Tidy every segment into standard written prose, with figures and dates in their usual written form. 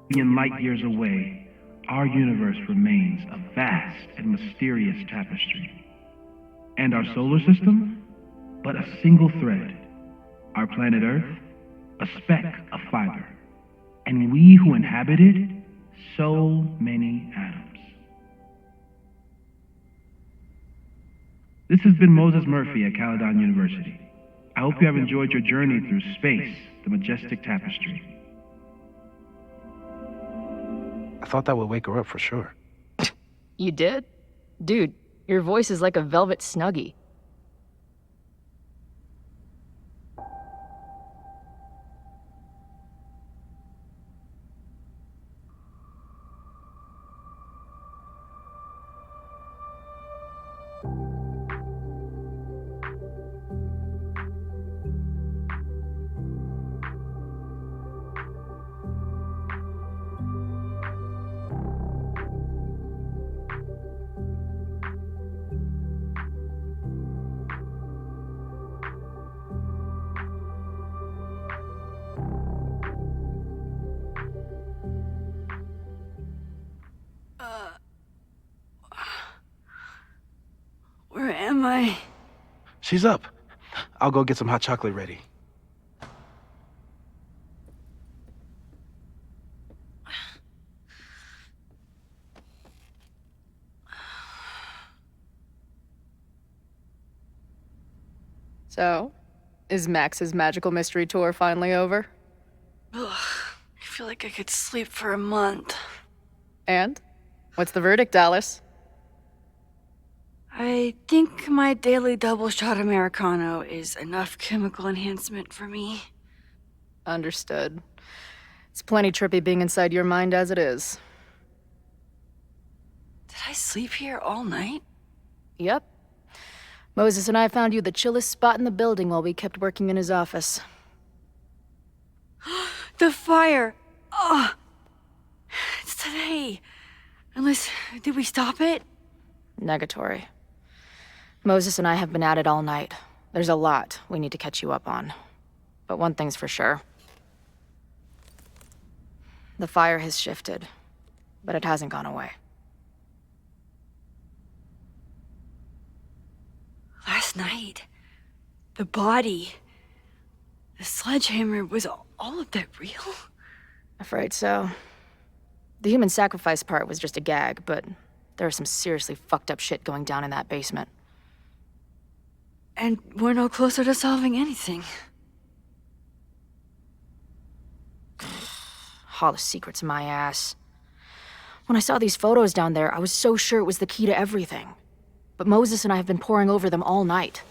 billion light years away, our universe remains a vast and mysterious tapestry. And our solar system? But a single thread. Our planet Earth? A speck of fiber. And we who inhabit it? So many atoms. This has been Moses Murphy at Caledon University. I hope you have enjoyed your journey through space, the majestic tapestry. I thought that would wake her up for sure. You did? Dude, your voice is like a velvet snuggie. Where am I? She's up. I'll go get some hot chocolate ready. So, is Max's magical mystery tour finally over? Ugh, I feel like I could sleep for a month. And? What's the verdict, Alice? I think my daily double shot Americano is enough chemical enhancement for me. Understood. It's plenty trippy being inside your mind as it is. Did I sleep here all night? Yep. Moses and I found you the chillest spot in the building while we kept working in his office. The fire! Oh! It's today. Unless, did we stop it? Negatory. Moses and I have been at it all night. There's a lot we need to catch you up on. But one thing's for sure. The fire has shifted, but it hasn't gone away. Last night, the body, the sledgehammer, was all of that real? Afraid so. The human sacrifice part was just a gag, but there was some seriously fucked up shit going down in that basement. And we're no closer to solving anything. All the secrets in my ass. When I saw these photos down there, I was so sure it was the key to everything. But Moses and I have been poring over them all night.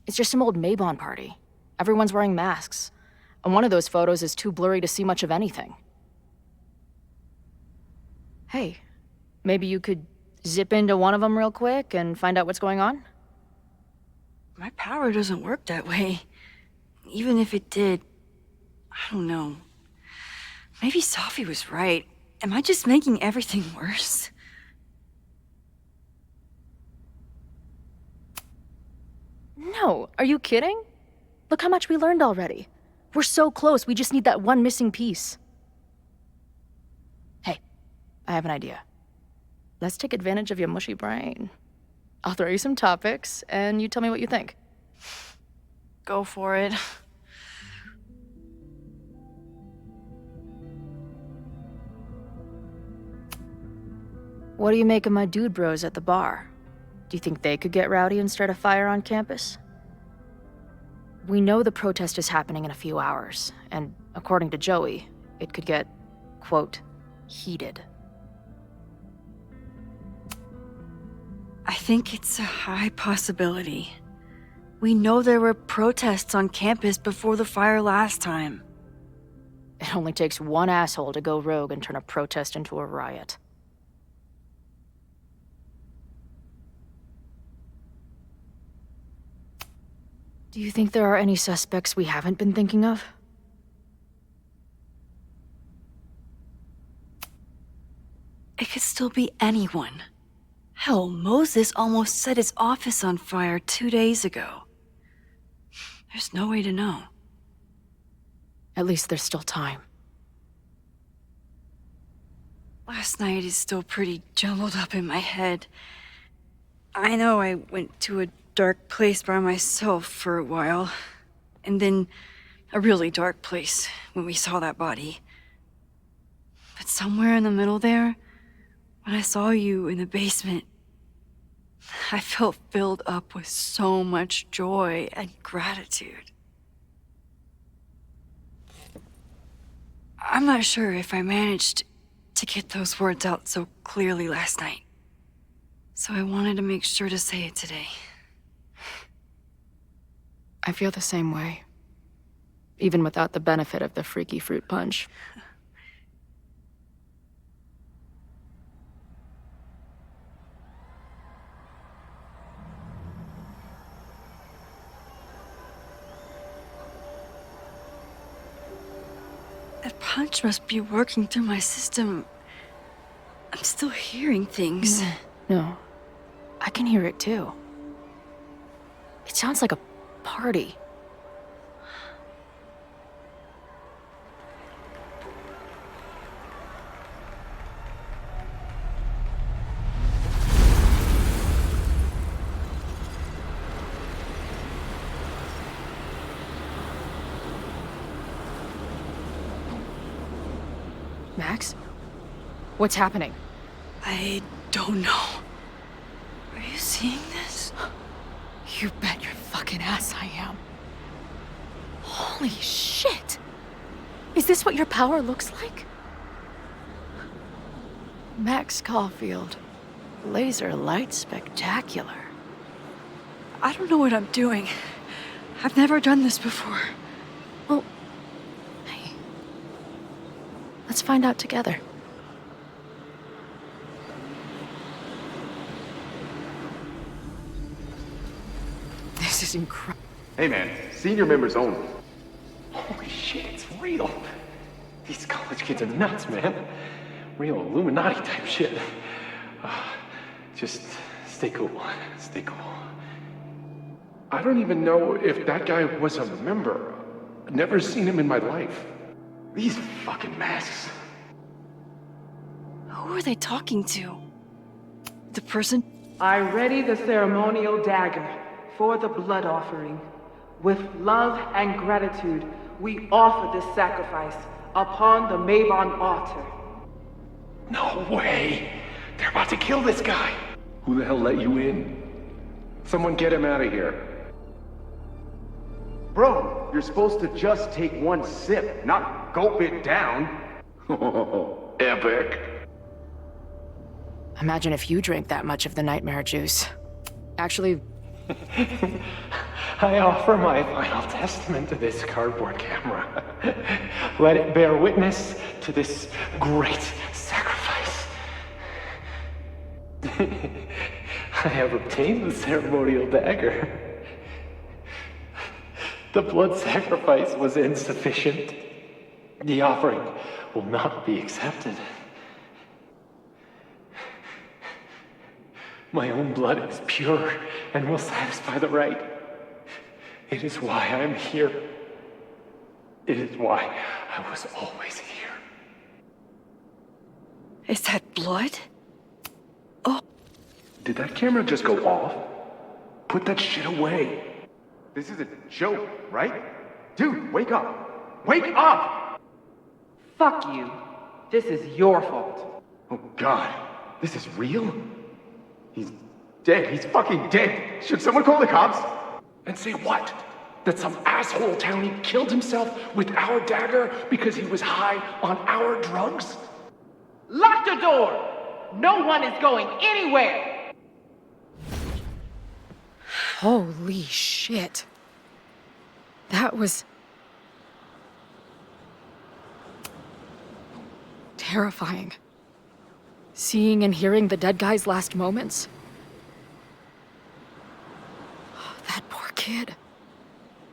It's just some old Mabon-Party. Everyone's wearing masks. And one of those photos is too blurry to see much of anything. Hey, maybe you could zip into one of them real quick and find out what's going on? My power doesn't work that way. Even if it did, I don't know. Maybe Sophie was right. Am I just making everything worse? No, are you kidding? Look how much we learned already. We're so close, we just need that one missing piece. Hey, I have an idea. Let's take advantage of your mushy brain. I'll throw you some topics, and you tell me what you think. Go for it. What do you make of my dude bros at the bar? Do you think they could get rowdy and start a fire on campus? We know the protest is happening in a few hours, and according to Joey, it could get, quote, heated. I think it's a high possibility. We know there were protests on campus before the fire last time. It only takes one asshole to go rogue and turn a protest into a riot. Do you think there are any suspects we haven't been thinking of? It could still be anyone. Hell, Moses almost set his office on fire 2 days ago. There's no way to know. At least there's still time. Last night is still pretty jumbled up in my head. I know I went to a dark place by myself for a while, and then a really dark place when we saw that body. But somewhere in the middle there, when I saw you in the basement, I felt filled up with so much joy and gratitude. I'm not sure if I managed to get those words out so clearly last night, so I wanted to make sure to say it today. I feel the same way, even without the benefit of the freaky fruit punch. That punch must be working through my system. I'm still hearing things. No, I can hear it too. It sounds like a party. Max? What's happening? I don't know. Are you seeing this? You bet your fucking ass I am. Holy shit! Is this what your power looks like? Max Caulfield. Laser light spectacular. I don't know what I'm doing. I've never done this before. Well, hey. Let's find out together. This is incredible. Hey man, senior members only. Holy shit, it's real. These college kids are nuts, man. Real Illuminati type shit. Just stay cool. Stay cool. I don't even know if that guy was a member. Never seen him in my life. These fucking masks. Who are they talking to? The person? I ready the ceremonial dagger for the blood offering. With love and gratitude, we offer this sacrifice upon the Mabon-Party. No way. They're about to kill this guy. Who the hell let you in? Someone get him out of here. Bro, you're supposed to just take one sip, not gulp it down. Oh, epic. Imagine if you drank that much of the nightmare juice. Actually, I offer my final testament to this cardboard camera. Let it bear witness to this great sacrifice. I have obtained the ceremonial dagger. The blood sacrifice was insufficient. The offering will not be accepted. My own blood is pure and will satisfy the rite. It is why I'm here. It is why I was always here. Is that blood? Oh. Did that camera just go off? Put that shit away. This is a joke, right? Dude, wake up! Wake up! Fuck you. This is your fault. Oh god, this is real? He's dead. He's fucking dead. Should someone call the cops? And say what? That some asshole townie killed himself with our dagger because he was high on our drugs? Lock the door! No one is going anywhere! holy shit. That was terrifying. Seeing and hearing the dead guy's last moments. That poor kid.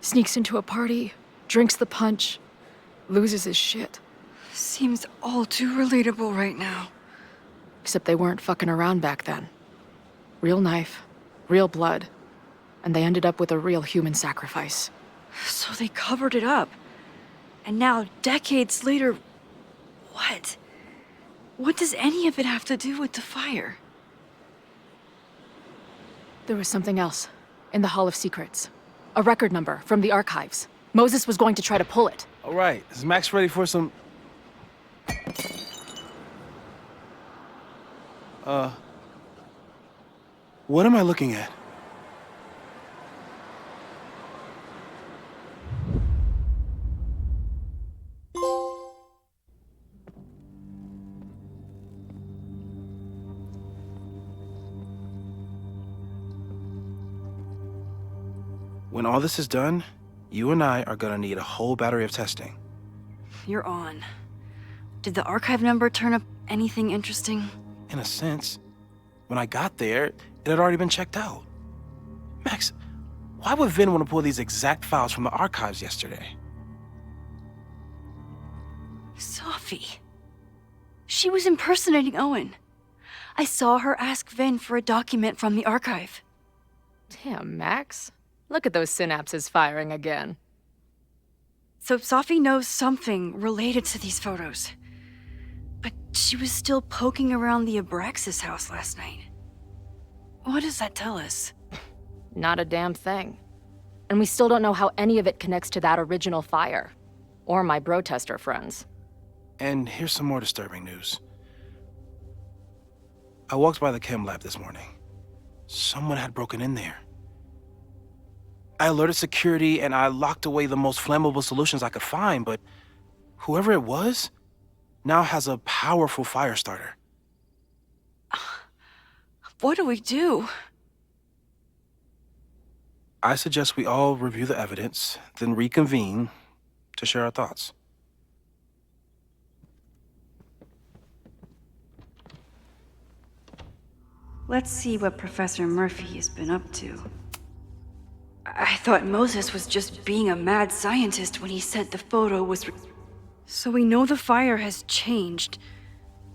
Sneaks into a party, drinks the punch, loses his shit. Seems all too relatable right now. Except they weren't fucking around back then. Real knife, real blood, and they ended up with a real human sacrifice. So they covered it up. And now, decades later, what? What does any of it have to do with the fire? There was something else. In the Hall of Secrets. A record number from the archives. Moses was going to try to pull it. All right, is Max ready for some... What am I looking at? When all this is done, you and I are gonna need a whole battery of testing. You're on. Did the archive number turn up anything interesting? In a sense. When I got there, it had already been checked out. Max, why would Vinh want to pull these exact files from the archives yesterday? Sophie. She was impersonating Owen. I saw her ask Vinh for a document from the archive. Damn, Max. Look at those synapses firing again. So Sophie knows something related to these photos. But she was still poking around the Abraxas house last night. What does that tell us? Not a damn thing. And we still don't know how any of it connects to that original fire. Or my bro-tester friends. And here's some more disturbing news. I walked by the chem lab this morning. Someone had broken in there. I alerted security and I locked away the most flammable solutions I could find, but whoever it was now has a powerful fire starter. What do we do? I suggest we all review the evidence, then reconvene to share our thoughts. Let's see what Professor Murphy has been up to. I thought Moses was just being a mad scientist when he said the photo was... So we know the fire has changed,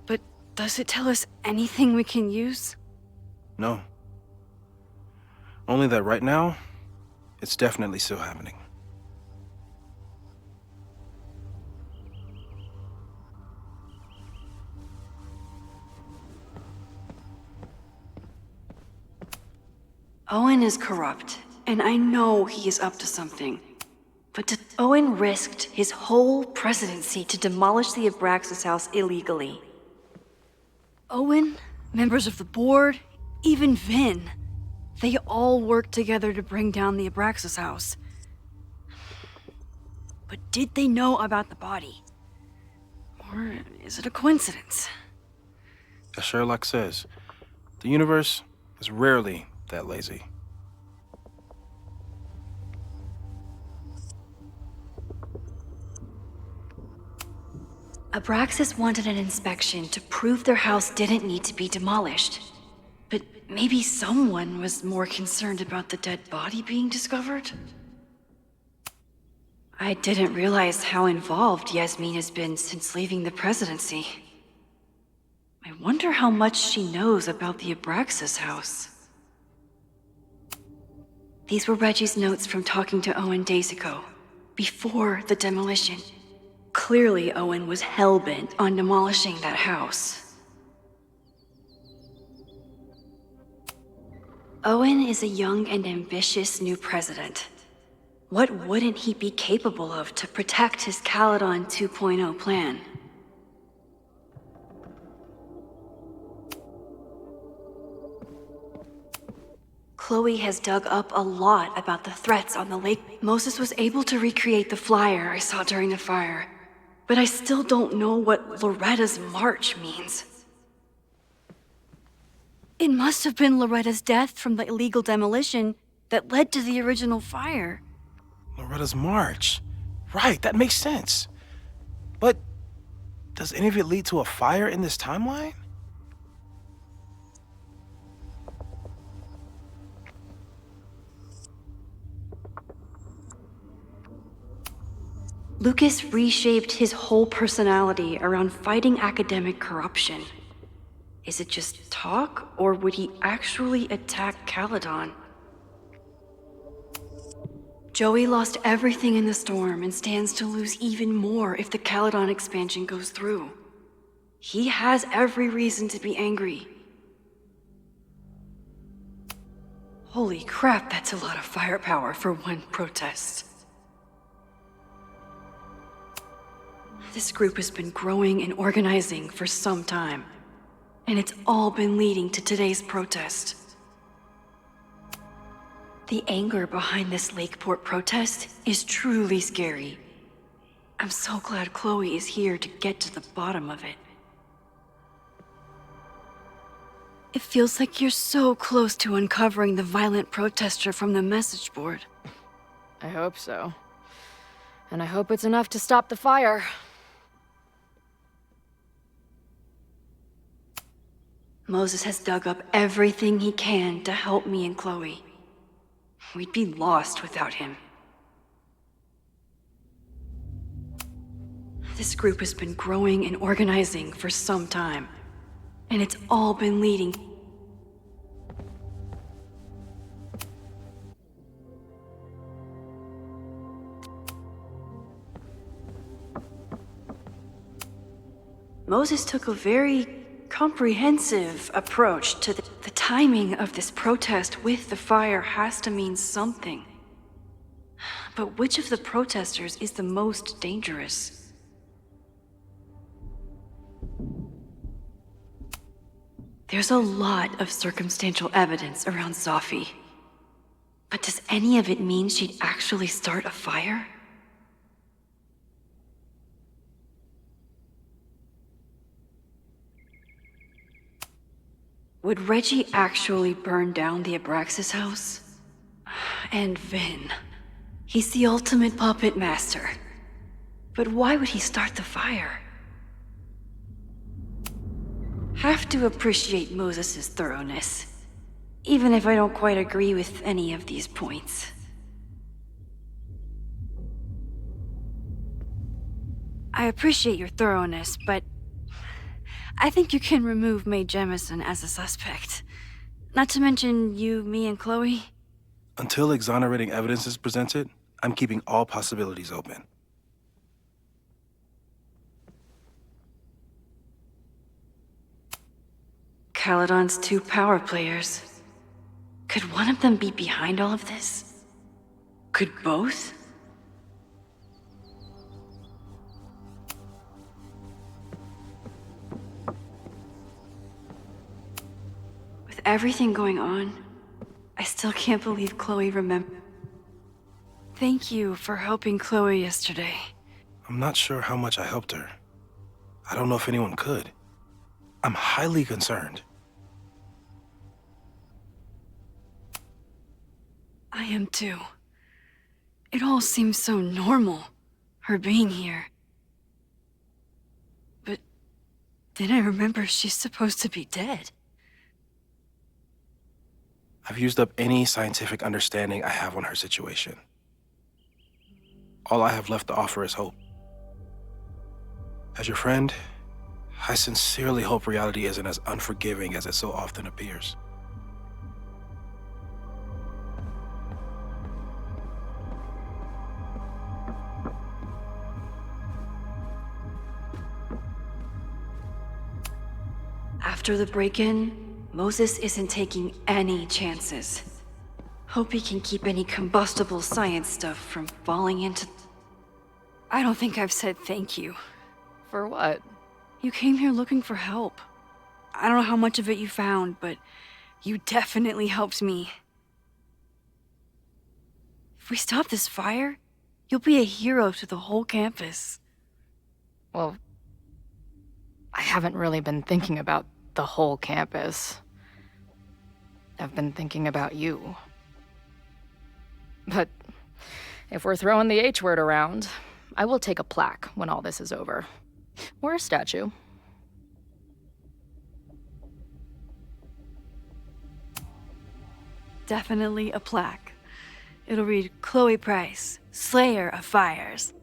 but does it tell us anything we can use? No. Only that right now, it's definitely still happening. Owen is corrupt, and I know he is up to something. But Owen risked his whole presidency to demolish the Abraxas house illegally. Owen, members of the board, even Vinh, they all worked together to bring down the Abraxas house. But did they know about the body? Or is it a coincidence? As Sherlock says, the universe is rarely that lazy. Abraxas wanted an inspection to prove their house didn't need to be demolished. But maybe someone was more concerned about the dead body being discovered? I didn't realize how involved Yasmin has been since leaving the presidency. I wonder how much she knows about the Abraxas house. These were Reggie's notes from talking to Owen days ago, before the demolition. Clearly, Owen was hell-bent on demolishing that house. Owen is a young and ambitious new president. What wouldn't he be capable of to protect his Caledon 2.0 plan? Chloe has dug up a lot about the threats on the lake. Moses was able to recreate the flyer I saw during the fire, but I still don't know what Loretta's march means. It must have been Loretta's death from the illegal demolition that led to the original fire. Loretta's march. Right, that makes sense. But does any of it lead to a fire in this timeline? Lucas reshaped his whole personality around fighting academic corruption. Is it just talk, or would he actually attack Caledon? Joey lost everything in the storm and stands to lose even more if the Caledon expansion goes through. He has every reason to be angry. Holy crap, that's a lot of firepower for one protest. This group has been growing and organizing for some time, and it's all been leading to today's protest. The anger behind this Lakeport protest is truly scary. I'm so glad Chloe is here to get to the bottom of it. It feels like you're so close to uncovering the violent protester from the message board. I hope so. And I hope it's enough to stop the fire. Moses has dug up everything he can to help me and Chloe. We'd be lost without him. This group has been growing and organizing for some time, and it's all been leading. Moses took a very comprehensive approach to the timing of this protest with the fire has to mean something. But which of the protesters is the most dangerous? There's a lot of circumstantial evidence around Sophie. But does any of it mean she'd actually start a fire? Would Reggie actually burn down the Abraxas house? And Vinh. He's the ultimate puppet master. But why would he start the fire? Have to appreciate Moses' thoroughness, even if I don't quite agree with any of these points. I appreciate your thoroughness, but I think you can remove Mae Jemison as a suspect. Not to mention you, me, and Chloe. Until exonerating evidence is presented, I'm keeping all possibilities open. Caledon's 2 power players. Could one of them be behind all of this? Could both? With everything going on, I still can't believe Chloe remembered. Thank you for helping Chloe yesterday. I'm not sure how much I helped her. I don't know if anyone could. I'm highly concerned. I am too. It all seems so normal, her being here. But then I remember she's supposed to be dead. I've used up any scientific understanding I have on her situation. All I have left to offer is hope. As your friend, I sincerely hope reality isn't as unforgiving as it so often appears. After the break-in, Moses isn't taking any chances. Hope he can keep any combustible science stuff from falling into... I don't think I've said thank you. For what? You came here looking for help. I don't know how much of it you found, but you definitely helped me. If we stop this fire, you'll be a hero to the whole campus. Well, I haven't really been thinking about the whole campus. I've been thinking about you. But if we're throwing the H word around, I will take a plaque when all this is over. Or a statue. Definitely a plaque. It'll read, Chloe Price, Slayer of Fires.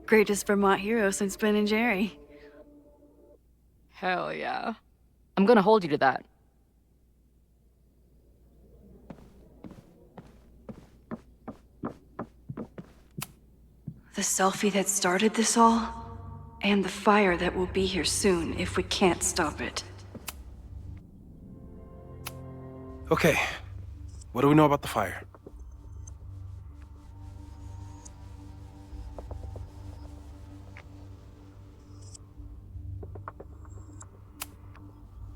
Greatest Vermont hero since Ben and Jerry. Hell yeah. I'm gonna hold you to that. The selfie that started this all? And the fire that will be here soon if we can't stop it. Okay, what do we know about the fire?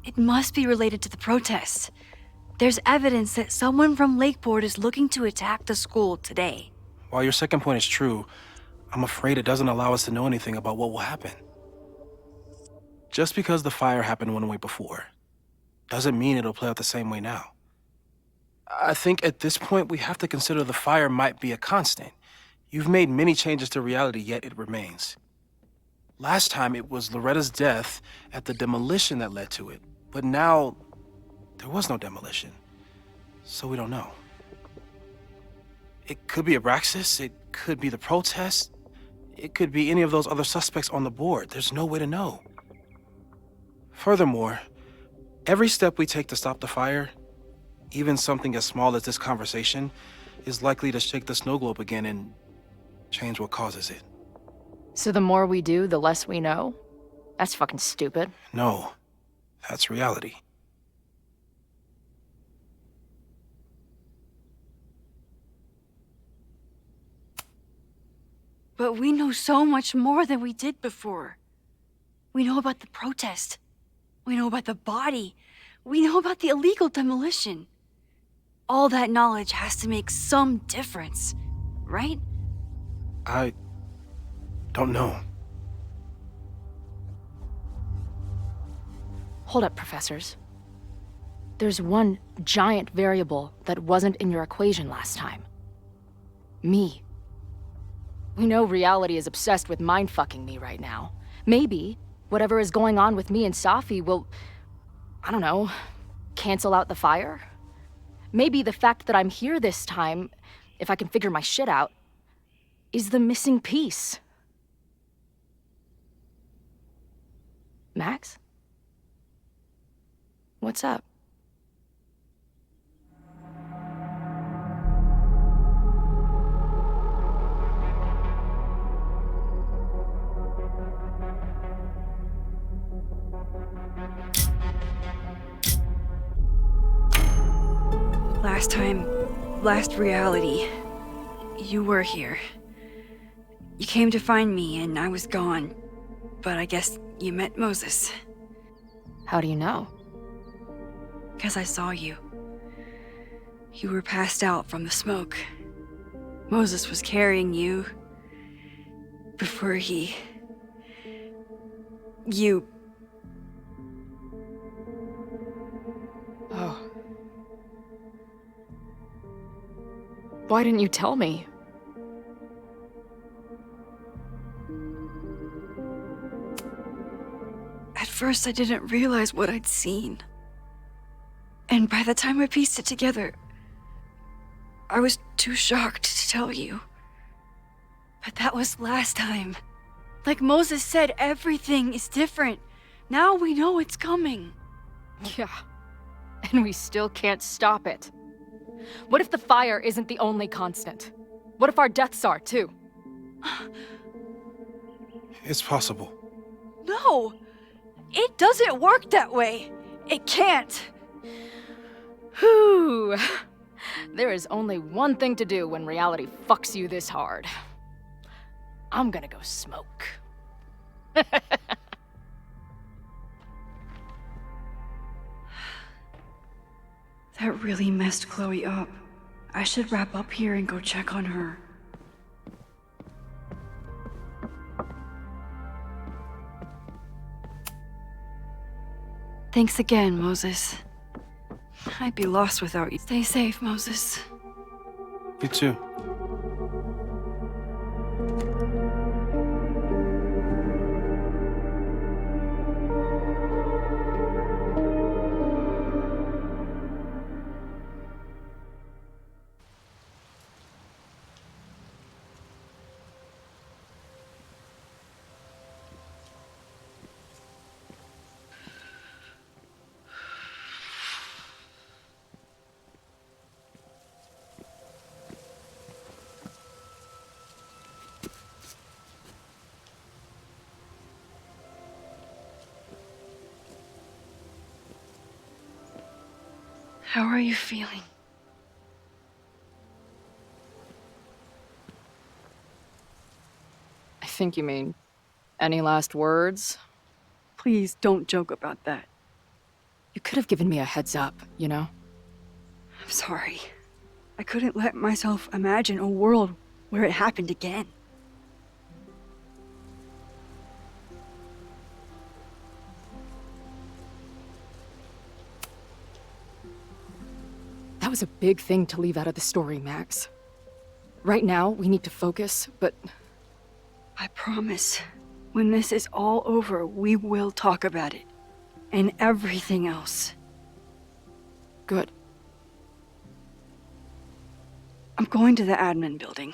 It must be related to the protests. There's evidence that someone from Lakeport is looking to attack the school today. While your second point is true, I'm afraid it doesn't allow us to know anything about what will happen. Just because the fire happened one way before, doesn't mean it'll play out the same way now. I think at this point we have to consider the fire might be a constant. You've made many changes to reality, yet it remains. Last time it was Loretta's death at the demolition that led to it, but now there was no demolition, so we don't know. It could be Abraxas, it could be the protest, it could be any of those other suspects on the board. There's no way to know. Furthermore, every step we take to stop the fire, even something as small as this conversation, is likely to shake the snow globe again and change what causes it. So the more we do, the less we know? That's fucking stupid. No, that's reality. But we know so much more than we did before. We know about the protest. We know about the body. We know about the illegal demolition. All that knowledge has to make some difference, right? I don't know. Hold up, professors. There's one giant variable that wasn't in your equation last time. Me. We know reality is obsessed with mind-fucking me right now. Maybe whatever is going on with me and Safi will, I don't know, cancel out the fire? Maybe the fact that I'm here this time, if I can figure my shit out, is the missing piece. Max? What's up? Last reality, you were here. You came to find me and I was gone, but I guess you met Moses. How do you know? 'Cause I saw you. You were passed out from the smoke. Moses was carrying you before you... Oh. Why didn't you tell me? At first, I didn't realize what I'd seen. And by the time I pieced it together, I was too shocked to tell you. But that was last time. Like Moses said, everything is different. Now we know it's coming. Yeah. And we still can't stop it. What if the fire isn't the only constant? What if our deaths are, too? It's possible. No! It doesn't work that way. It can't. Whew. There is only one thing to do when reality fucks you this hard. I'm gonna go smoke. That really messed Chloe up. I should wrap up here and go check on her. Thanks again, Moses. I'd be lost without you. Stay safe, Moses. You too. How are you feeling? I think you mean, any last words? Please don't joke about that. You could have given me a heads up, you know? I'm sorry. I couldn't let myself imagine a world where it happened again. That was a big thing to leave out of the story, Max. Right now, we need to focus, but... I promise, when this is all over, we will talk about it. And everything else. Good. I'm going to the admin building.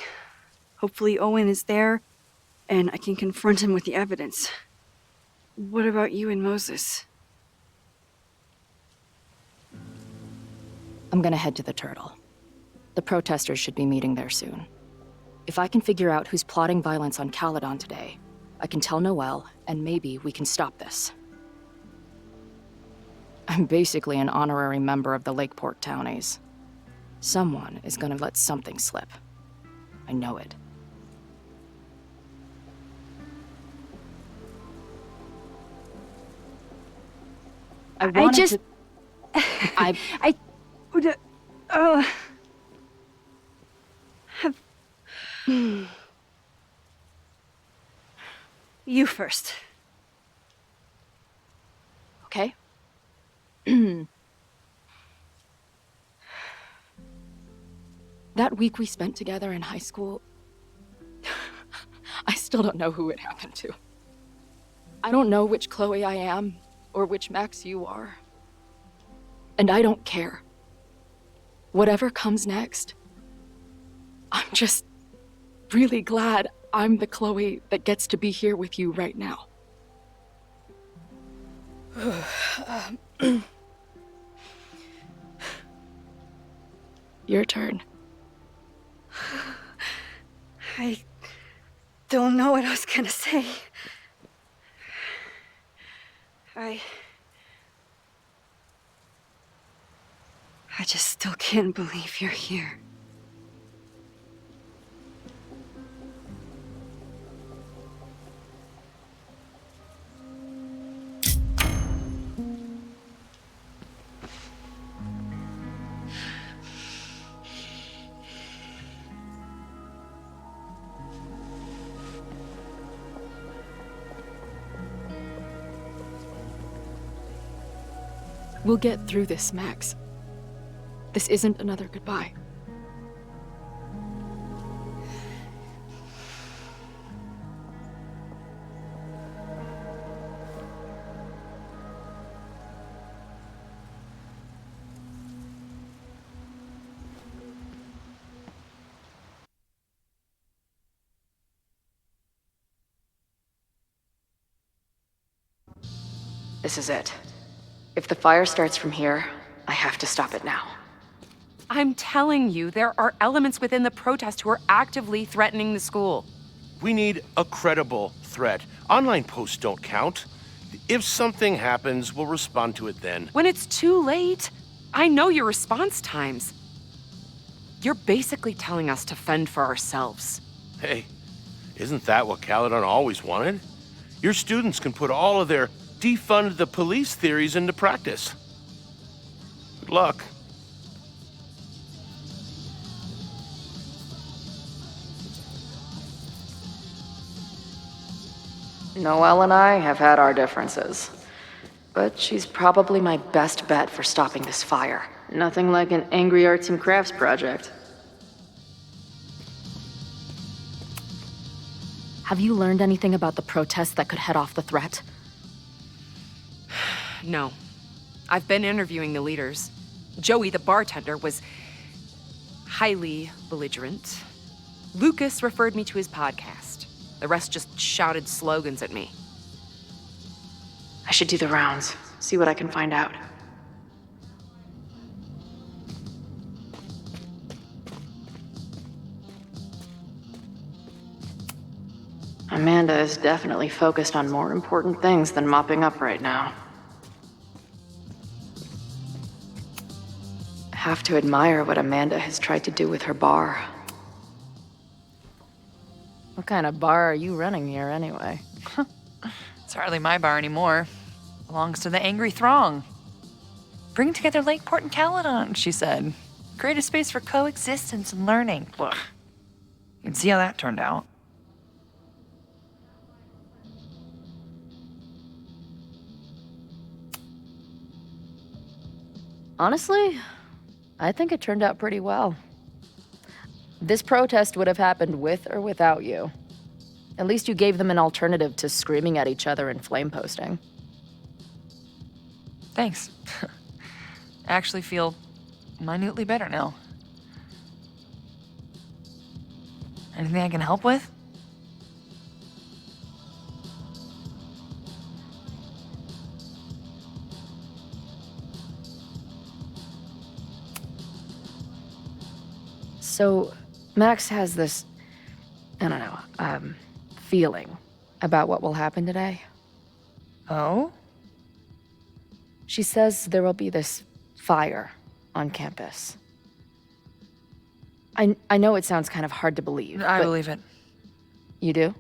Hopefully Owen is there, and I can confront him with the evidence. What about you and Moses? I'm gonna head to the Turtle. The protesters should be meeting there soon. If I can figure out who's plotting violence on Caledon today, I can tell Noelle, and maybe we can stop this. I'm basically an honorary member of the Lakeport Townies. Someone is gonna let something slip. I know it. I would, have... You first. Okay. That week we spent together in high school, I still don't know who it happened to. I don't know which Chloe I am, or which Max you are. And I don't care. Whatever comes next, I'm just really glad I'm the Chloe that gets to be here with you right now. Your turn. I don't know what I was gonna say. I just still can't believe you're here. We'll get through this, Max. This isn't another goodbye. This is it. If the fire starts from here, I have to stop it now. I'm telling you, there are elements within the protest who are actively threatening the school. We need a credible threat. Online posts don't count. If something happens, we'll respond to it then. When it's too late, I know your response times. You're basically telling us to fend for ourselves. Hey, isn't that what Caledon always wanted? Your students can put all of their defund the police theories into practice. Good luck. Noelle and I have had our differences, but she's probably my best bet for stopping this fire. Nothing like an angry arts and crafts project. Have you learned anything about the protest that could head off the threat? No. I've been interviewing the leaders. Joey, the bartender, was highly belligerent. Lucas referred me to his podcast. The rest just shouted slogans at me. I should do the rounds, see what I can find out. Amanda is definitely focused on more important things than mopping up right now. have to admire what Amanda has tried to do with her bar. What kind of bar are you running here, anyway? It's hardly my bar anymore. Belongs to the angry throng. Bring together Lakeport and Caledon, she said. Create a space for coexistence and learning. Ugh. You can see how that turned out. Honestly, I think it turned out pretty well. This protest would have happened with or without you. At least you gave them an alternative to screaming at each other and flame posting. Thanks. I actually feel minutely better now. Anything I can help with? So, Max has this, I don't know, feeling about what will happen today. Oh? She says there will be this fire on campus. I know it sounds kind of hard to believe. I believe it. You do?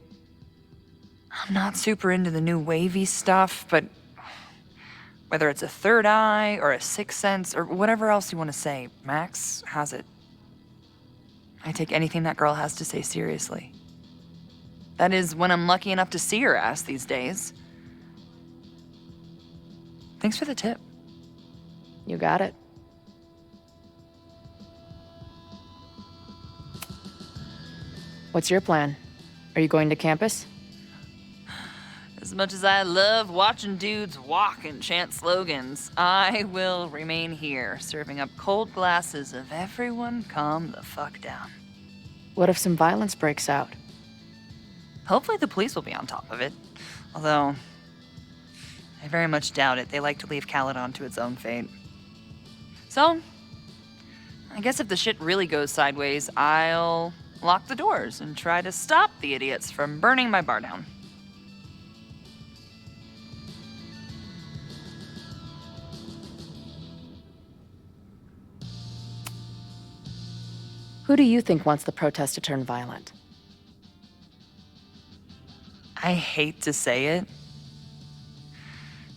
I'm not super into the new wavy stuff, but whether it's a third eye or a sixth sense or whatever else you want to say, Max has it. I take anything that girl has to say seriously. That is, when I'm lucky enough to see her ass these days. Thanks for the tip. You got it. What's your plan? Are you going to campus? As much as I love watching dudes walk and chant slogans, I will remain here, serving up cold glasses of everyone calm the fuck down. What if some violence breaks out? Hopefully the police will be on top of it. Although, I very much doubt it. They like to leave Caledon to its own fate. So, I guess if the shit really goes sideways, I'll lock the doors and try to stop the idiots from burning my bar down. Who do you think wants the protest to turn violent? I hate to say it,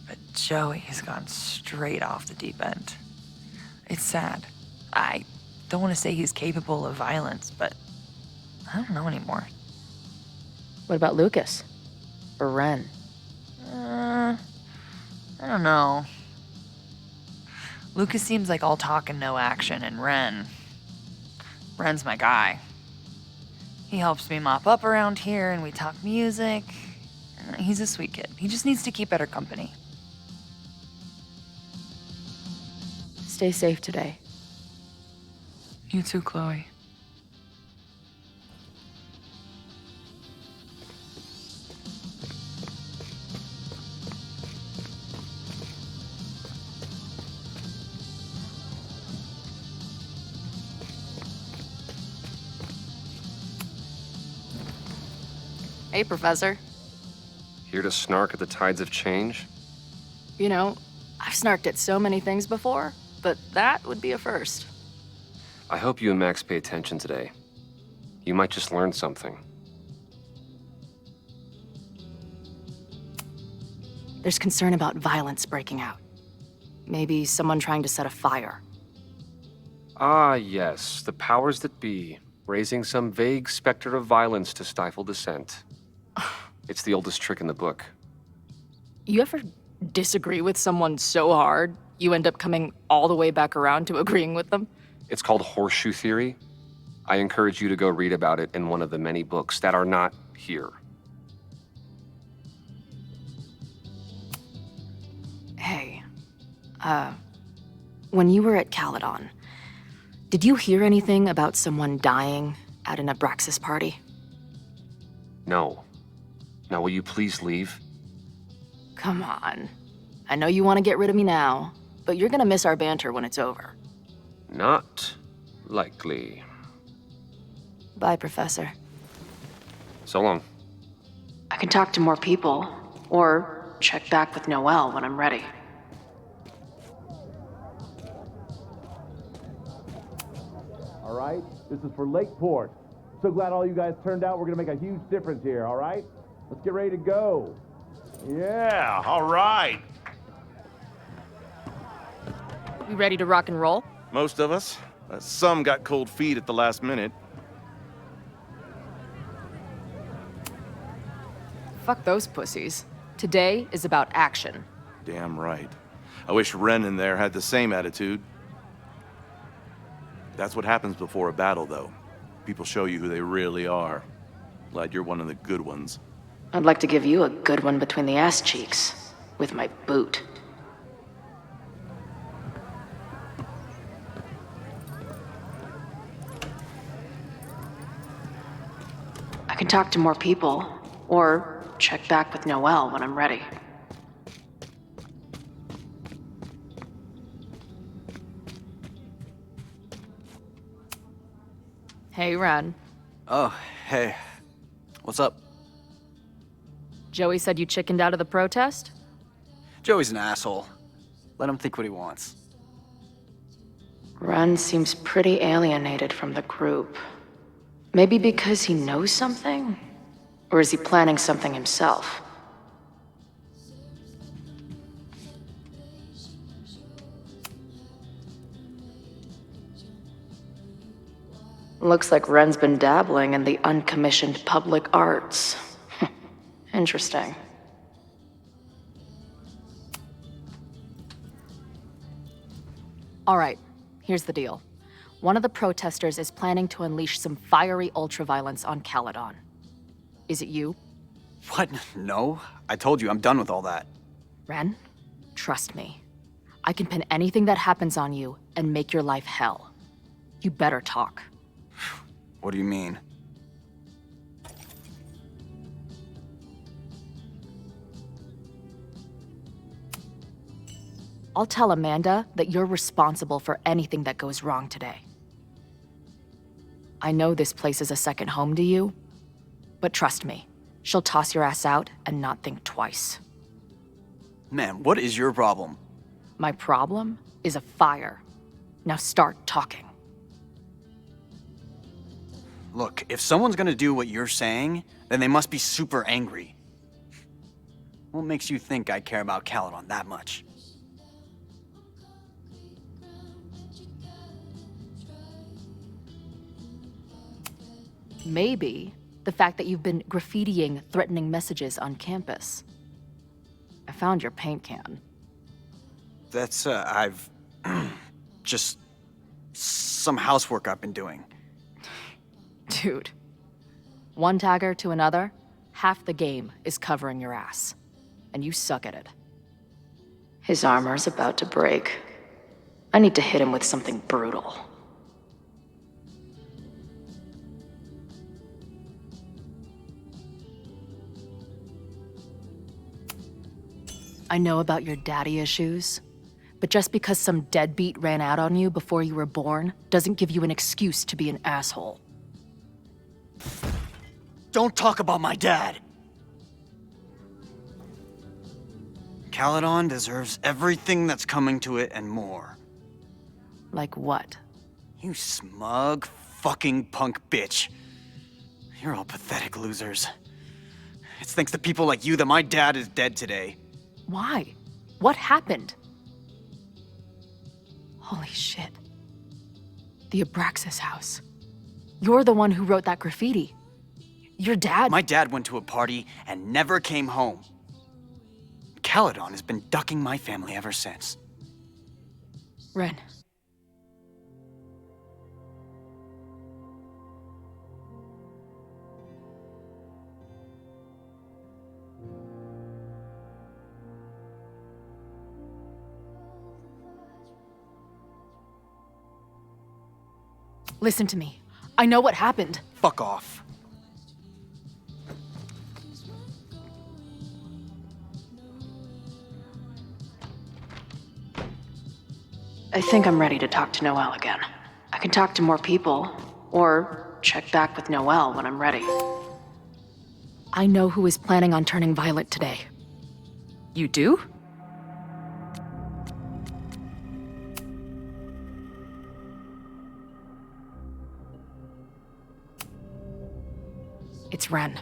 but Joey has gone straight off the deep end. It's sad. I don't want to say he's capable of violence, but I don't know anymore. What about Lucas? Or Ren? I don't know. Lucas seems like all talk and no action, and Ren's my guy. He helps me mop up around here, and we talk music. He's a sweet kid. He just needs to keep better company. Stay safe today. You too, Chloe. Hey, Professor. Here to snark at the tides of change? You know, I've snarked at so many things before, but that would be a first. I hope you and Max pay attention today. You might just learn something. There's concern about violence breaking out. Maybe someone trying to set a fire. Ah, yes, the powers that be, raising some vague specter of violence to stifle dissent. It's the oldest trick in the book. You ever disagree with someone so hard, you end up coming all the way back around to agreeing with them? It's called horseshoe theory. I encourage you to go read about it in one of the many books that are not here. Hey, when you were at Caledon, did you hear anything about someone dying at an Abraxas party? No. Now will you please leave? Come on. I know you want to get rid of me now, but you're gonna miss our banter when it's over. Not likely. Bye, Professor. So long. I can talk to more people, or check back with Noelle when I'm ready. all right? This is for Lakeport. So glad all you guys turned out. We're gonna make a huge difference here, all right? Let's get ready to go. Yeah, all right. We ready to rock and roll? Most of us. Some got cold feet at the last minute. Fuck those pussies. Today is about action. Damn right. I wish Ren in there had the same attitude. That's what happens before a battle, though. People show you who they really are. Glad you're one of the good ones. I'd like to give you a good one between the ass cheeks. With my boot. I can talk to more people, or check back with Noelle when I'm ready. Hey, Ren. Oh, hey. What's up? Joey said you chickened out of the protest? Joey's an asshole. Let him think what he wants. Ren seems pretty alienated from the group. Maybe because he knows something? Or is he planning something himself? Looks like Ren's been dabbling in the uncommissioned public arts. Interesting. All right, here's the deal. One of the protesters is planning to unleash some fiery ultraviolence on Caledon. Is it you? What? No. I told you, I'm done with all that. Ren, trust me. I can pin anything that happens on you and make your life hell. You better talk. What do you mean? I'll tell Amanda that you're responsible for anything that goes wrong today. I know this place is a second home to you, but trust me, she'll toss your ass out and not think twice. Man, what is your problem? My problem is a fire. Now start talking. Look, if someone's gonna do what you're saying, then they must be super angry. What makes you think I care about Caledon that much? Maybe the fact that you've been graffitiing threatening messages on campus. I found your paint can. That's, I've... just... some housework I've been doing. Dude. One tagger to another, half the game is covering your ass. And you suck at it. His armor's about to break. I need to hit him with something brutal. I know about your daddy issues, but just because some deadbeat ran out on you before you were born doesn't give you an excuse to be an asshole. Don't talk about my dad! Caledon deserves everything that's coming to it and more. Like what? You smug, fucking punk bitch. You're all pathetic losers. It's thanks to people like you that my dad is dead today. Why? What happened? Holy shit. The Abraxas house. You're the one who wrote that graffiti. Your dad— My dad went to a party and never came home. Caledon has been ducking my family ever since. Ren. Listen to me. I know what happened. Fuck off. I think I'm ready to talk to Noelle again. I can talk to more people, or check back with Noelle when I'm ready. I know who is planning on turning violent today. You do? It's Ren.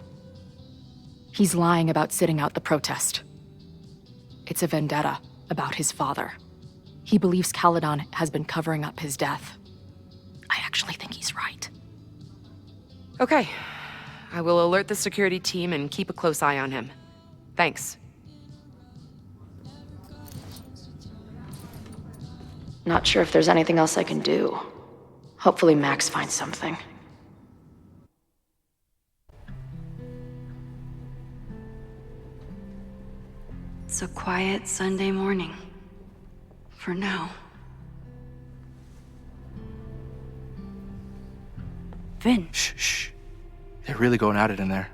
He's lying about sitting out the protest. It's a vendetta about his father. He believes Caledon has been covering up his death. I actually think he's right. Okay. I will alert the security team and keep a close eye on him. Thanks. Not sure if there's anything else I can do. Hopefully Max finds something. It's a quiet Sunday morning. For now. Vinh. Shh. They're really going at it in there.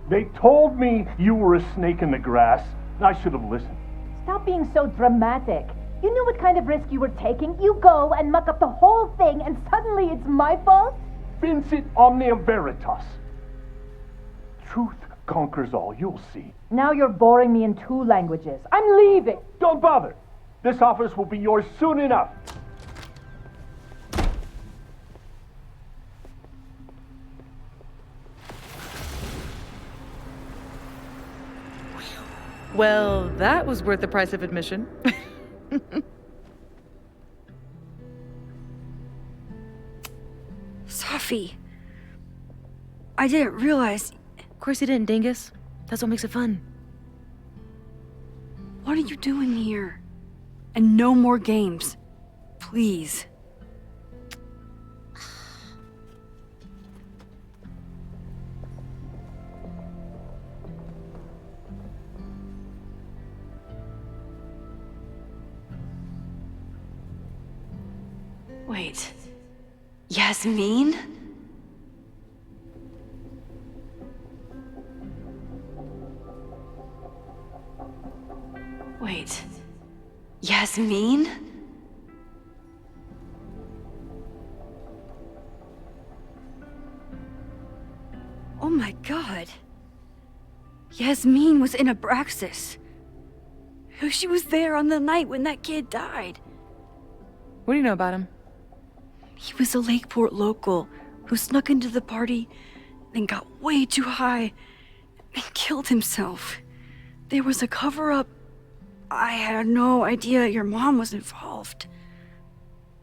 They told me you were a snake in the grass. I should have listened. Stop being so dramatic. You knew what kind of risk you were taking. You go and muck up the whole thing, and suddenly it's my fault? Vincit omnia veritas. Truth conquers all, you'll see. Now you're boring me in 2 languages. I'm leaving. Don't bother. This office will be yours soon enough. Well, that was worth the price of admission. Sophie. I didn't realize... Of course you didn't, dingus. That's what makes it fun. What are you doing here? And no more games. Please. Wait. Yasmin? Wait. Yasmin? Oh my god. Yasmin was in Abraxas. She was there on the night when that kid died. What do you know about him? He was a Lakeport local who snuck into the party, then got way too high and killed himself. There was a cover-up. I had no idea your mom was involved.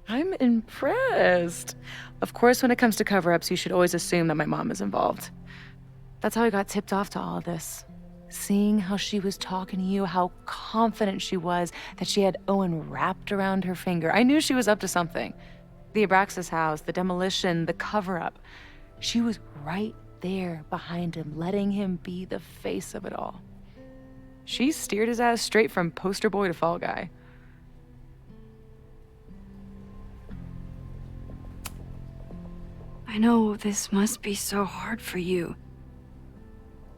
I'm impressed. Of course, when it comes to cover-ups, you should always assume that my mom is involved. That's how I got tipped off to all of this. Seeing how she was talking to you, how confident she was that she had Owen wrapped around her finger. I knew she was up to something. The Abraxas house, the demolition, the cover-up. She was right there behind him, letting him be the face of it all. She steered his ass straight from poster boy to fall guy. I know this must be so hard for you.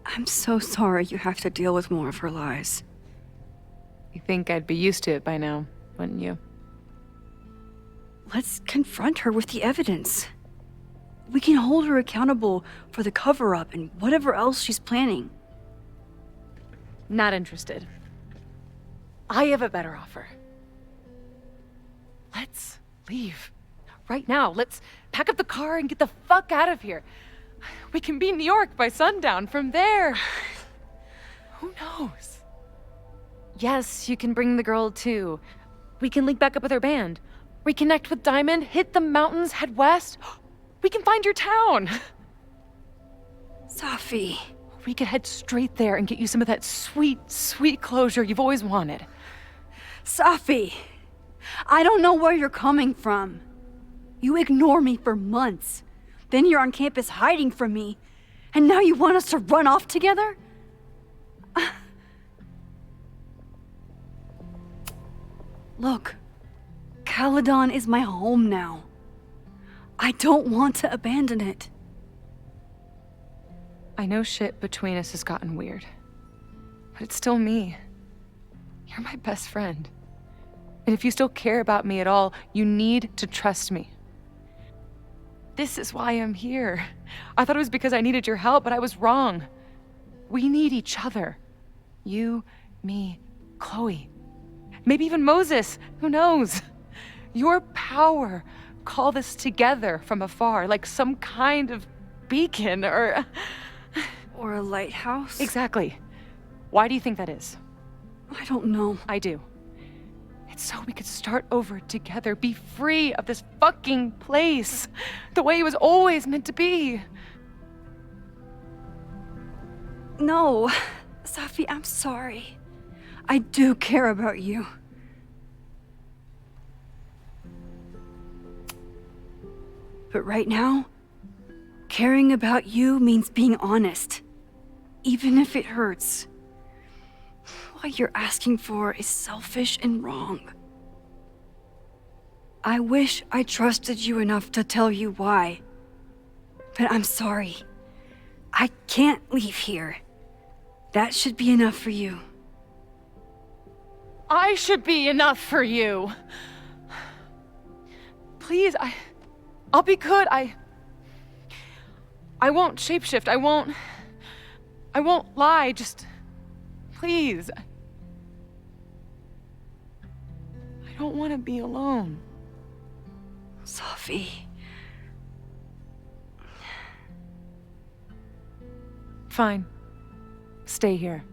I'm so sorry you have to deal with more of her lies. You think I'd be used to it by now, wouldn't you? Let's confront her with the evidence. We can hold her accountable for the cover-up and whatever else she's planning. Not interested. I have a better offer. Let's leave. Right now. Let's pack up the car and get the fuck out of here. We can be in New York by sundown. From there, who knows? Yes, you can bring the girl too. We can link back up with her band. Reconnect with Diamond, hit the mountains, head west. We can find your town. Sophie. We could head straight there and get you some of that sweet, sweet closure you've always wanted. Sophie, I don't know where you're coming from. You ignore me for months. Then you're on campus hiding from me. And now you want us to run off together? Look, Caledon is my home now. I don't want to abandon it. I know shit between us has gotten weird. But it's still me. You're my best friend. And if you still care about me at all, you need to trust me. This is why I'm here. I thought it was because I needed your help, but I was wrong. We need each other. You, me, Chloe. Maybe even Moses. Who knows? Your power called us together from afar, like some kind of beacon or... Or a lighthouse? Exactly. Why do you think that is? I don't know. I do. It's so we could start over together, be free of this fucking place, the way it was always meant to be. No, Safi, I'm sorry. I do care about you. But right now, caring about you means being honest, even if it hurts. What you're asking for is selfish and wrong. I wish I trusted you enough to tell you why. But I'm sorry. I can't leave here. That should be enough for you. I should be enough for you. Please, I'll be good. I won't shapeshift. I won't lie. Just please. I don't want to be alone. Safi. Fine. Stay here.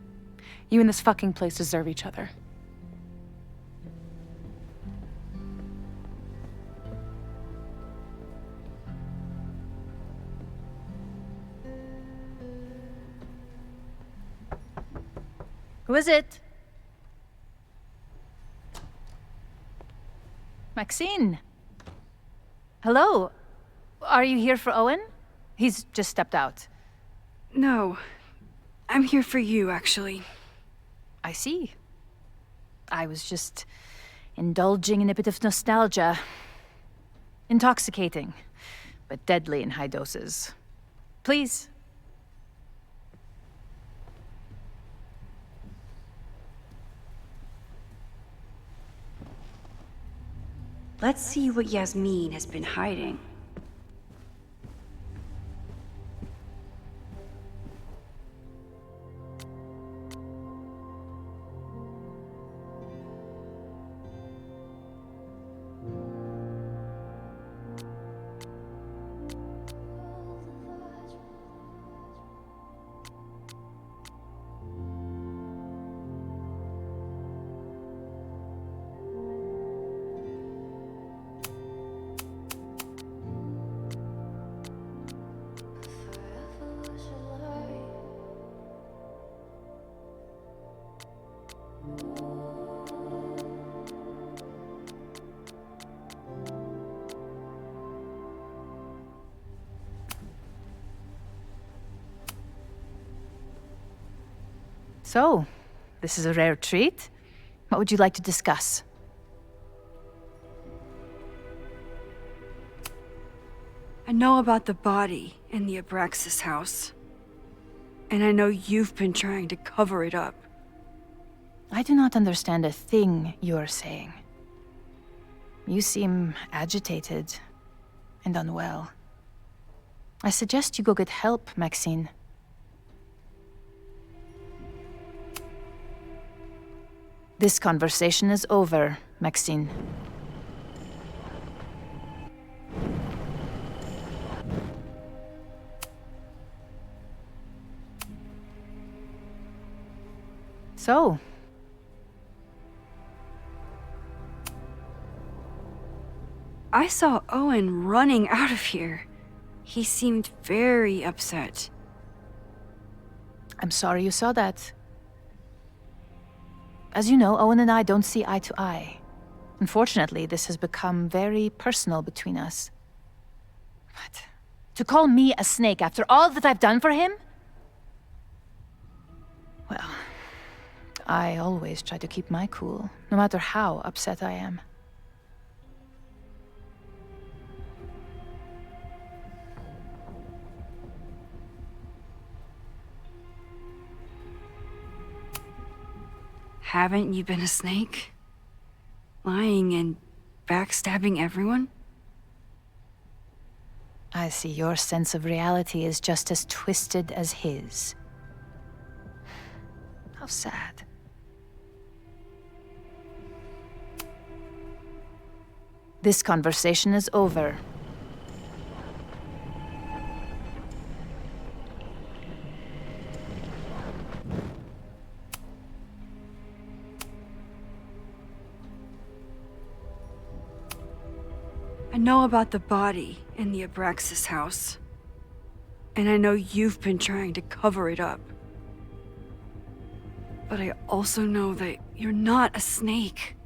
You and this fucking place deserve each other. Who is it? Maxine. Hello. Are you here for Owen? He's just stepped out. No. I'm here for you, actually. I see. I was just indulging in a bit of nostalgia. Intoxicating, but deadly in high doses. Please. Let's see what Yasmin has been hiding. So, this is a rare treat. What would you like to discuss? I know about the body in the Abraxas house. And I know you've been trying to cover it up. I do not understand a thing you are saying. You seem agitated and unwell. I suggest you go get help, Maxine. This conversation is over, Maxine. So, I saw Owen running out of here. He seemed very upset. I'm sorry you saw that. As you know, Owen and I don't see eye to eye. Unfortunately, this has become very personal between us. But to call me a snake after all that I've done for him? Well, I always try to keep my cool, no matter how upset I am. Haven't you been a snake? Lying and backstabbing everyone? I see your sense of reality is just as twisted as his. How sad. This conversation is over. know about the body in the Abraxas house. And I know you've been trying to cover it up. But I also know that you're not a snake.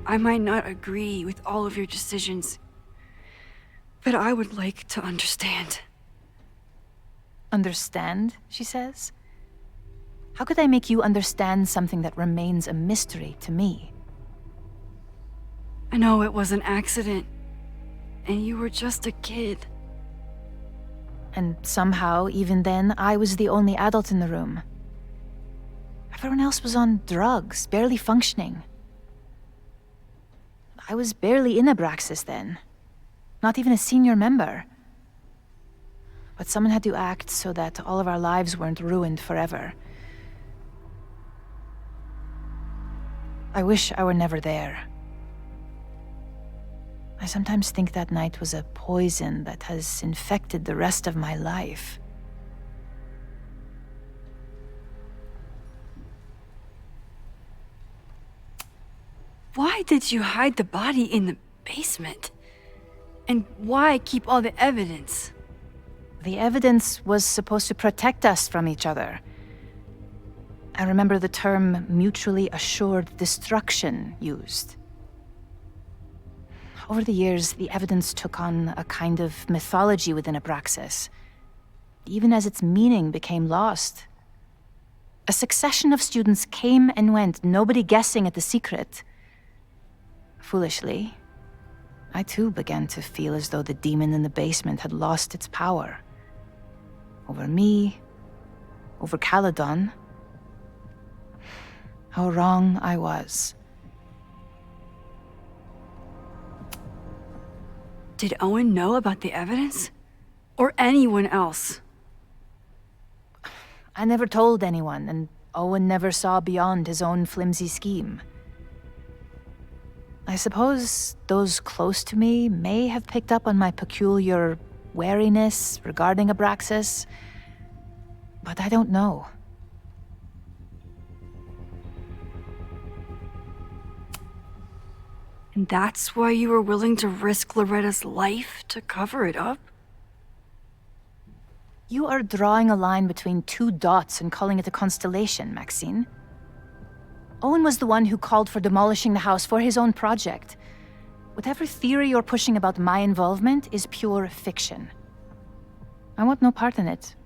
I might not agree with all of your decisions, but I would like to understand. Understand, she says? How could I make you understand something that remains a mystery to me? I know it was an accident, and you were just a kid. And somehow, even then, I was the only adult in the room. Everyone else was on drugs, barely functioning. I was barely in Abraxas then. Not even a senior member. But someone had to act so that all of our lives weren't ruined forever. I wish I were never there. I sometimes think that night was a poison that has infected the rest of my life. Why did you hide the body in the basement? And why keep all the evidence? The evidence was supposed to protect us from each other. I remember the term mutually assured destruction used. Over the years, the evidence took on a kind of mythology within Abraxas, even as its meaning became lost. A succession of students came and went, nobody guessing at the secret. Foolishly, I too began to feel as though the demon in the basement had lost its power. Over me, over Caledon. How wrong I was. Did Owen know about the evidence? Or anyone else? I never told anyone, and Owen never saw beyond his own flimsy scheme. I suppose those close to me may have picked up on my peculiar wariness regarding Abraxas, but I don't know. And that's why you were willing to risk Loretta's life to cover it up? You are drawing a line between two dots and calling it a constellation, Maxine. Owen was the one who called for demolishing the house for his own project. Whatever theory you're pushing about my involvement is pure fiction. I want no part in it.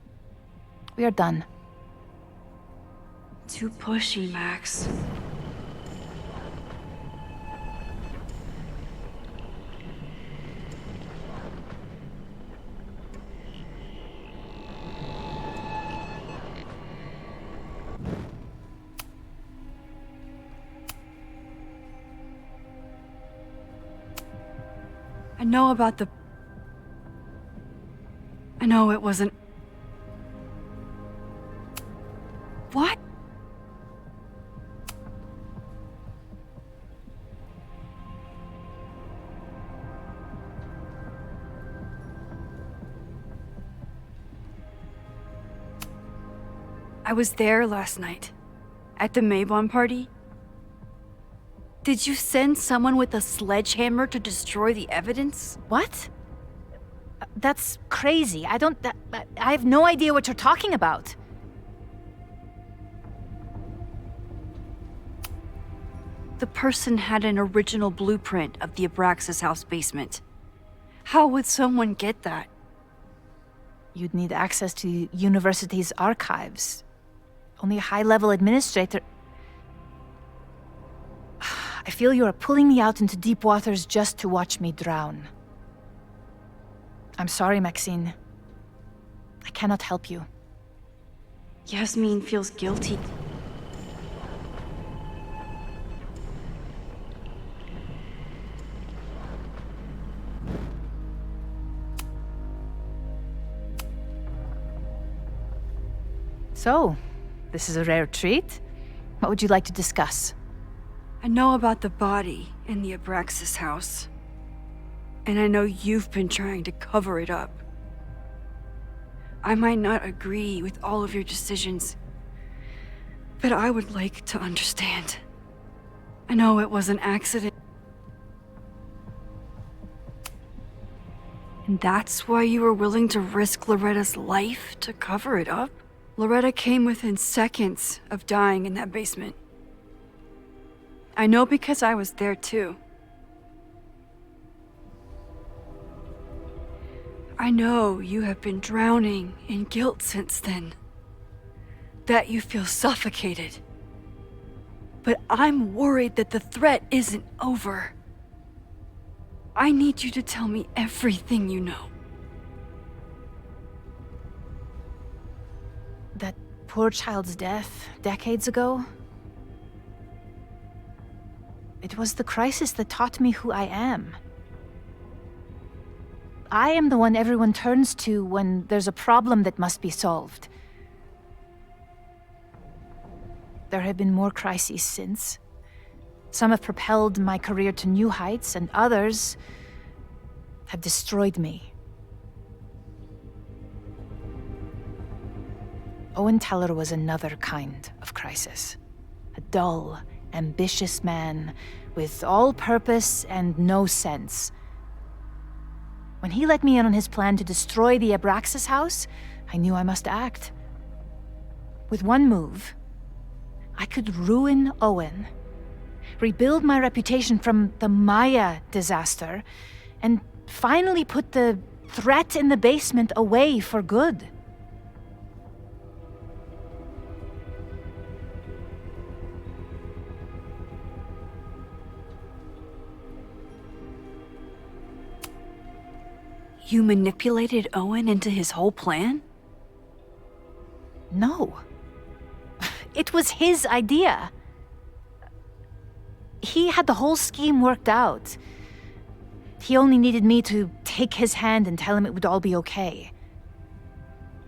We are done. Too pushy, Max. I know about the... I know it wasn't... What? I was there last night, at the Mabon-Party. Did you send someone with a sledgehammer to destroy the evidence? What? That's crazy. I have no idea what you're talking about. The person had an original blueprint of the Abraxas house basement. How would someone get that? You'd need access to the university's archives. Only a high-level administrator... I feel you are pulling me out into deep waters just to watch me drown. I'm sorry, Maxine. I cannot help you. Yasmin feels guilty. So, this is a rare treat. What would you like to discuss? I know about the body in the Abraxas house. And I know you've been trying to cover it up. I might not agree with all of your decisions, but I would like to understand. I know it was an accident. And that's why you were willing to risk Loretta's life to cover it up? Loretta came within seconds of dying in that basement. I know because I was there too. I know you have been drowning in guilt since then. That you feel suffocated. But I'm worried that the threat isn't over. I need you to tell me everything you know. That poor child's death decades ago? It was the crisis that taught me who I am. I am the one everyone turns to when there's a problem that must be solved. There have been more crises since. Some have propelled my career to new heights, and others have destroyed me. Owen Teller was another kind of crisis. A dull, ambitious man with all purpose and no sense. When he let me in on his plan to destroy the Abraxas house, I knew I must act. With one move, I could ruin Owen, rebuild my reputation from the Maya disaster, and finally put the threat in the basement away for good. You manipulated Owen into his whole plan? No. It was his idea. He had the whole scheme worked out. He only needed me to take his hand and tell him it would all be okay.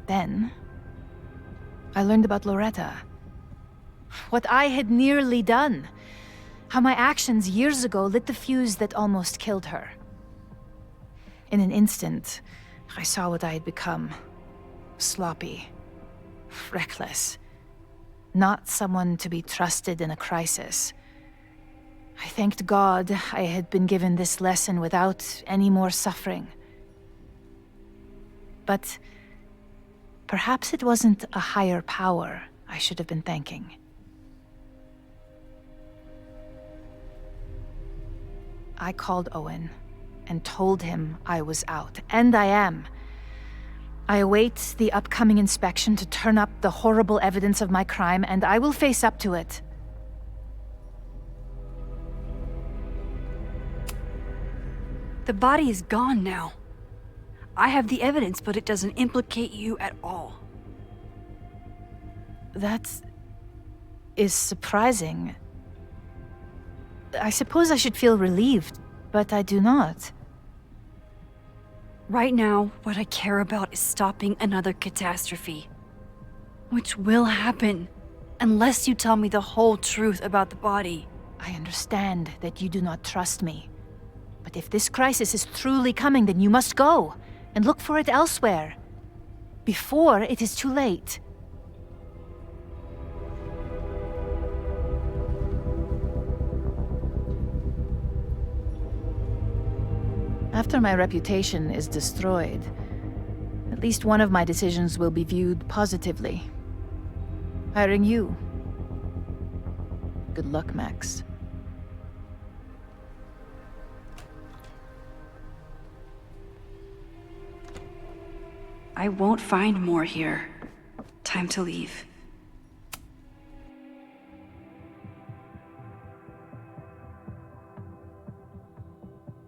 Then, I learned about Loretta. What I had nearly done. How my actions years ago lit the fuse that almost killed her. In an instant, I saw what I had become. Sloppy. Reckless. Not someone to be trusted in a crisis. I thanked God I had been given this lesson without any more suffering. But perhaps it wasn't a higher power I should have been thanking. I called Owen and told him I was out, and I am. I await the upcoming inspection to turn up the horrible evidence of my crime, and I will face up to it. The body is gone now. I have the evidence, but it doesn't implicate you at all. That is surprising. I suppose I should feel relieved, but I do not. Right now, what I care about is stopping another catastrophe. Which will happen, unless you tell me the whole truth about the body. I understand that you do not trust me. But if this crisis is truly coming, then you must go, and look for it elsewhere. Before it is too late. After my reputation is destroyed, at least one of my decisions will be viewed positively. Hiring you. Good luck, Max. I won't find more here. Time to leave.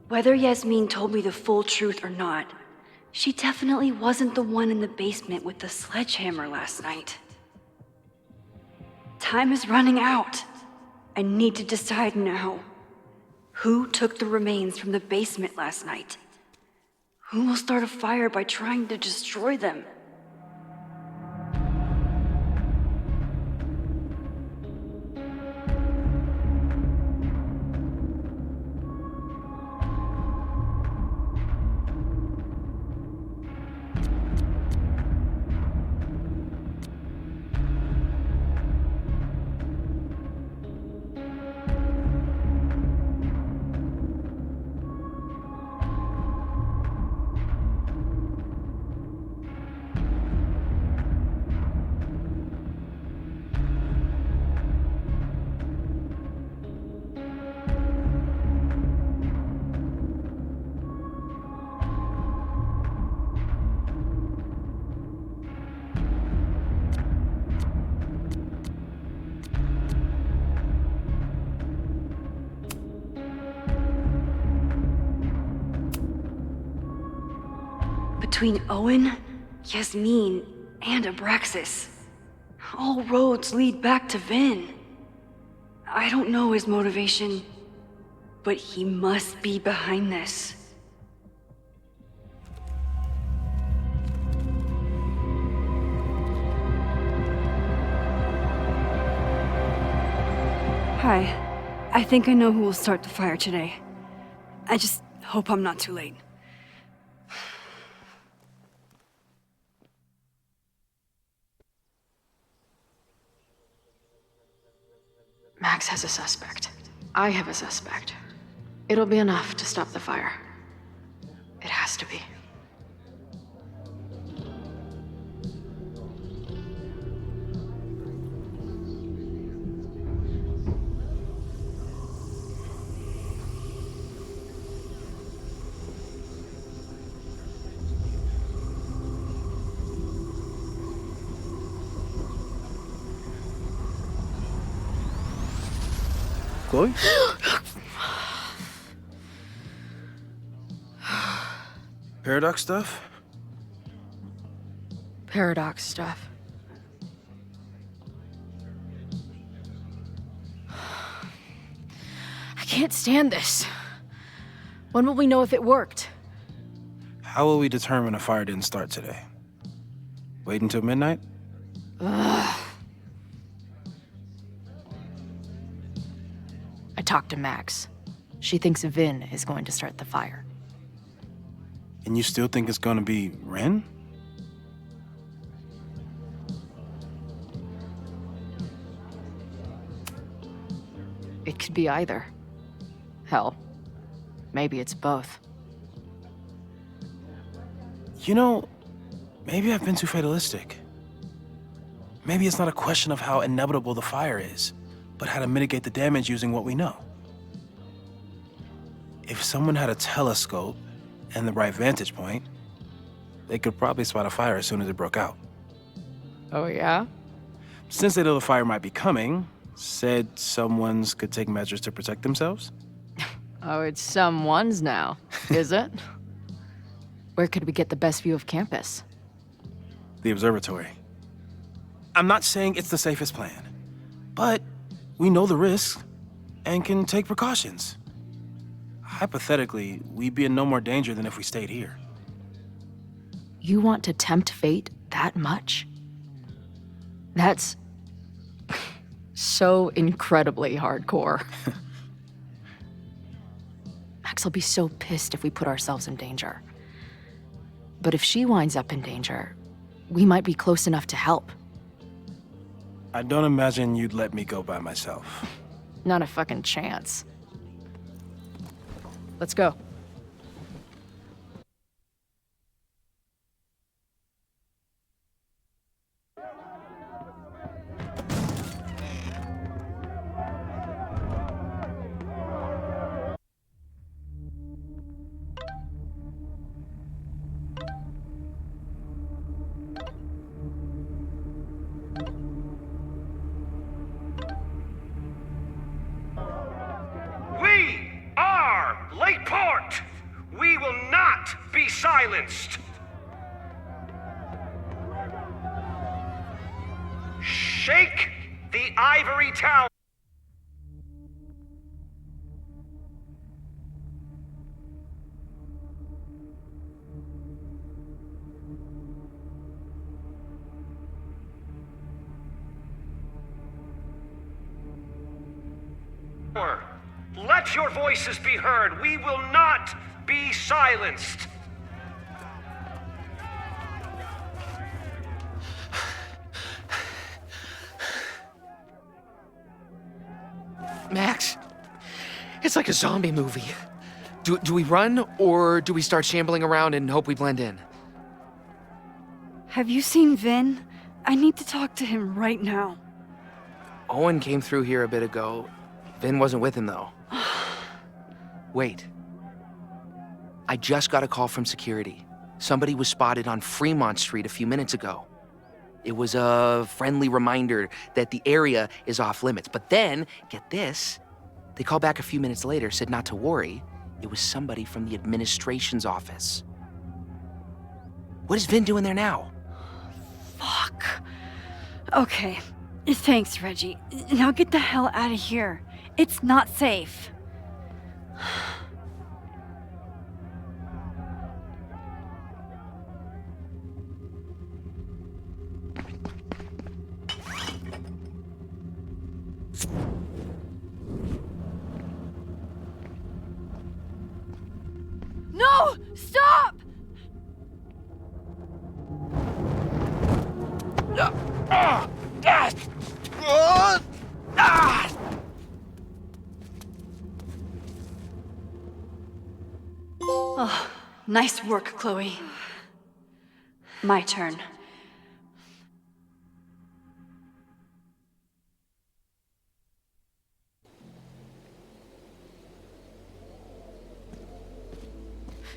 Whether Yasmin told me the full truth or not, she definitely wasn't the one in the basement with the sledgehammer last night. Time is running out. I need to decide now. Who took the remains from the basement last night? Who will start a fire by trying to destroy them? between Owen, Yasmin, and Abraxas. All roads lead back to Vinh. I don't know his motivation, but he must be behind this. Hi. I think I know who will start the fire today. I just hope I'm not too late. Max has a suspect. I have a suspect. It'll be enough to stop the fire. It has to be. Chloe? Paradox stuff? Paradox stuff. I can't stand this. When will we know if it worked? How will we determine a fire didn't start today? Wait until midnight? Ugh. I talked to Max. She thinks Vinh is going to start the fire. And you still think it's gonna be Ren? It could be either. Hell, maybe it's both. You know, maybe I've been too fatalistic. Maybe it's not a question of how inevitable the fire is, but how to mitigate the damage using what we know. If someone had a telescope and the right vantage point, they could probably spot a fire as soon as it broke out. Oh, yeah? Since they know the fire might be coming, said someone's could take measures to protect themselves? Oh, it's someone's now, is it? Where could we get the best view of campus? The observatory. I'm not saying it's the safest plan, but we know the risks and can take precautions. Hypothetically, we'd be in no more danger than if we stayed here. You want to tempt fate that much? That's so incredibly hardcore. Max will be so pissed if we put ourselves in danger. But if she winds up in danger, we might be close enough to help. I don't imagine you'd let me go by myself. Not a fucking chance. Let's go. Lakeport! We will not be silenced! Shake the ivory tower! Let your voices be heard. We will not be silenced. Max, it's like a zombie movie. Do we run, or do we start shambling around and hope we blend in? Have you seen Vinh? I need to talk to him right now. Owen came through here a bit ago. Vinh wasn't with him, though. Wait. I just got a call from security. Somebody was spotted on Fremont Street a few minutes ago. It was a friendly reminder that the area is off limits. But then, get this, they called back a few minutes later, said not to worry. It was somebody from the administration's office. What is Vinh doing there now? Fuck. Okay. Thanks, Reggie. Now get the hell out of here. It's not safe. No! Stop! Oh, nice work, Chloe. My turn.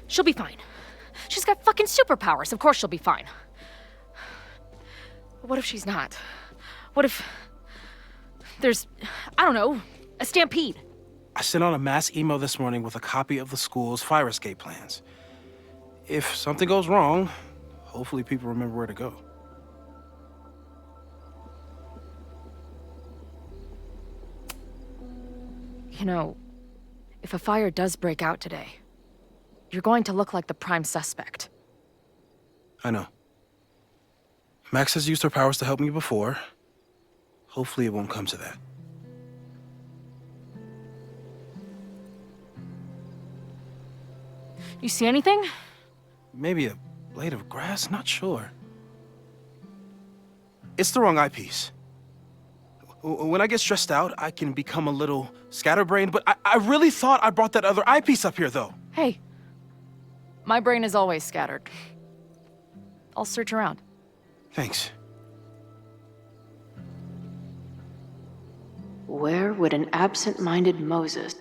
She'll be fine. She's got fucking superpowers. Of course she'll be fine. What if she's not? What if there's, I don't know, a stampede? I sent out a mass email this morning with a copy of the school's fire escape plans. If something goes wrong, hopefully people remember where to go. You know, if a fire does break out today, you're going to look like the prime suspect. I know. Max has used her powers to help me before. Hopefully it won't come to that. You see anything? Maybe a blade of grass? Not sure. It's the wrong eyepiece. When I get stressed out, I can become a little scatterbrained, but I really thought I brought that other eyepiece up here, though. Hey, my brain is always scattered. I'll search around. Thanks. Where would an absent-minded Moses